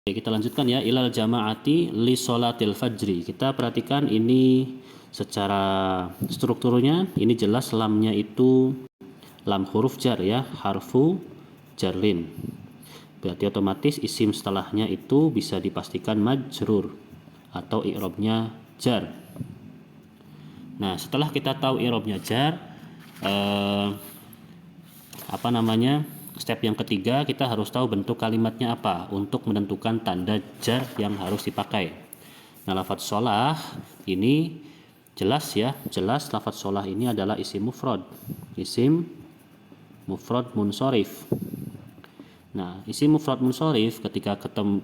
Oke, kita lanjutkan ya, ilal jama'ati li sholatil fajri. Kita perhatikan ini secara strukturnya, ini jelas lamnya itu lam huruf jar ya, harfu jarlin. Berarti otomatis isim setelahnya itu bisa dipastikan majrur atau i'rabnya jar. Nah, setelah kita tahu i'rabnya jar, step yang ketiga, kita harus tahu bentuk kalimatnya apa untuk menentukan tanda jar yang harus dipakai. Nah, lafadz sholah ini jelas ya, jelas lafadz sholah ini adalah isim mufrad munsorif. Nah, isim mufrad munsorif ketika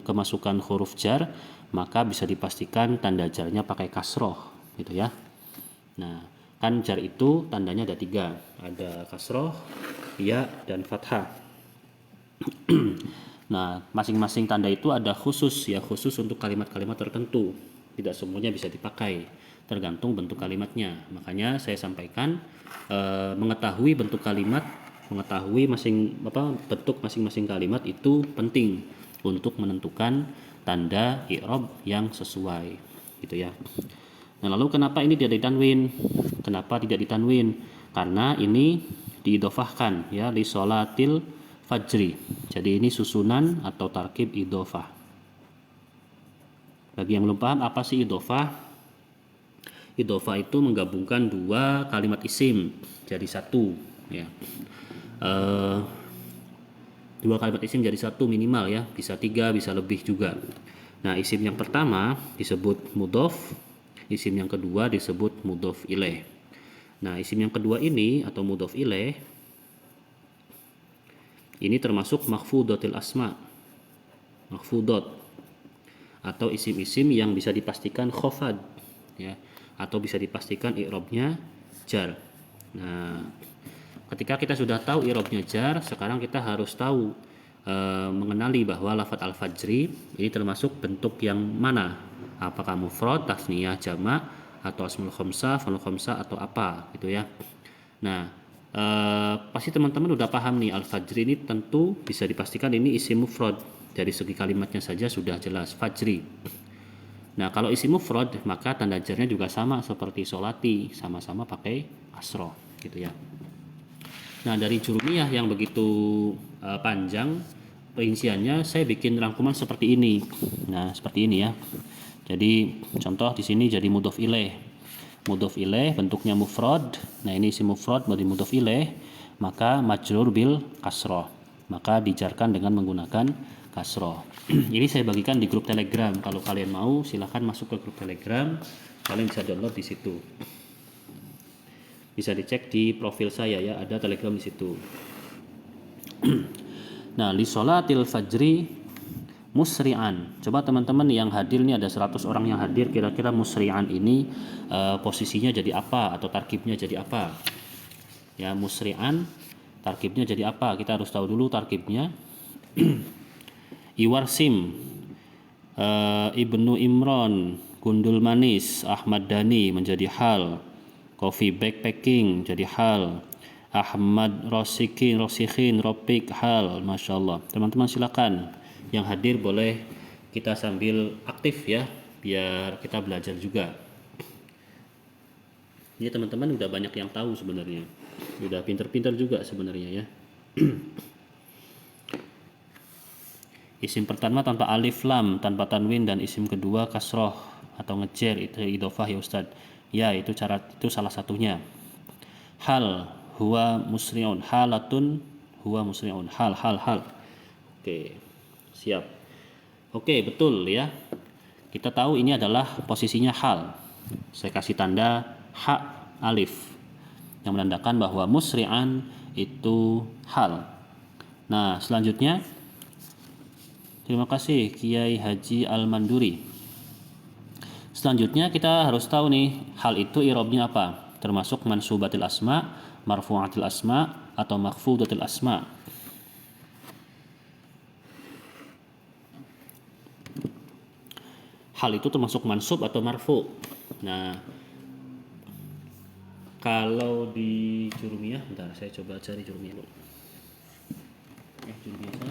kemasukan huruf jar, maka bisa dipastikan tanda jarnya pakai kasroh, gitu ya. Nah, kan jar itu tandanya ada 3, ada kasroh, ya, dan fathah. Nah, masing-masing tanda itu ada khusus ya, khusus untuk kalimat-kalimat tertentu. Tidak semuanya bisa dipakai, tergantung bentuk kalimatnya. Makanya saya sampaikan mengetahui bentuk kalimat, mengetahui bentuk masing-masing kalimat itu penting untuk menentukan tanda i'rab yang sesuai, gitu ya. Nah, lalu kenapa ini tidak ditanwin? Kenapa tidak ditanwin? Karena ini diidofahkan ya, li sholatil fajri. Jadi ini susunan atau tarkib idofah. Bagi yang belum paham apa sih idofah? Idofah itu menggabungkan 2 kalimat isim jadi 1 ya. 2 kalimat isim jadi 1 minimal ya, bisa 3, bisa lebih juga. Nah, isim yang pertama disebut mudhof, isim yang kedua disebut mudhof ilaih. Nah, isim yang kedua ini atau mudhof ilaih ini termasuk makhfudatil asma, makhfudot, atau isim-isim yang bisa dipastikan khofad ya, atau bisa dipastikan i'rabnya jar. Nah, ketika kita sudah tahu i'rabnya jar, sekarang kita harus tahu mengenali bahwa lafadz al-fajri ini termasuk bentuk yang mana, apakah mufrad, tasniyah, jamak, atau asmul khamsah, fanul khamsah, atau apa gitu ya. Nah, pasti teman-teman udah paham nih, al-fajri ini tentu bisa dipastikan ini isim mufrad, dari segi kalimatnya saja sudah jelas fajri. Nah, kalau isim mufrad maka tanda jarnya juga sama seperti sholati, sama-sama pakai kasroh gitu ya. Nah, dari jurumiyah yang begitu panjang perinciannya, saya bikin rangkuman seperti ini. Nah, seperti ini ya. Jadi contoh di sini jadi mudhof ilaih. Mudhof ilaih bentuknya mufrad. Nah, ini isim mufrad berarti mudhof ilaih, maka majrur bil kasroh. Maka dijarkan dengan menggunakan kasroh. Ini saya bagikan di grup Telegram. Kalau kalian mau silahkan masuk ke grup Telegram. Kalian bisa download di situ. Bisa dicek di profil saya ya, ada Telegram di situ. Nah, li sholatil fajri musri'an. Coba teman-teman yang hadir ini ada 100 orang yang hadir, kira-kira musri'an ini posisinya jadi apa atau tarkibnya jadi apa? Ya, musri'an tarkibnya jadi apa? Kita harus tahu dulu tarkibnya. Iwarsim, Ibnu Imron, Gundul Manis, Ahmad Dhani menjadi hal. Coffee backpacking jadi hal. Ahmad Rosikhin, Ropik hal. Masya Allah. Teman-teman silakan yang hadir boleh kita sambil aktif ya, biar kita belajar juga. Ini teman-teman udah banyak yang tahu sebenarnya, udah pinter-pinter juga sebenarnya ya. Isim pertama tanpa alif lam, tanpa tanwin, dan isim kedua kasroh atau ngejer, itu idofah ya Ustadz. Ya, itu salah satunya. Hal huwa musri'un, halatun huwa musri'un, hal. Oke, siap. Oke, betul ya. Kita tahu ini adalah posisinya hal. Saya kasih tanda ha alif yang menandakan bahwa musri'an itu hal. Nah, selanjutnya, terima kasih Kiai Haji Al-Manduri. Selanjutnya kita harus tahu nih, hal itu i'rabnya apa? Termasuk mansubatil asma, marfu'atil asma, atau makhfudatil asma. Hal itu termasuk mansub atau marfu. Nah, kalau di jurumiyah, bentar saya coba cari jurumiyah dulu. Jurumiyah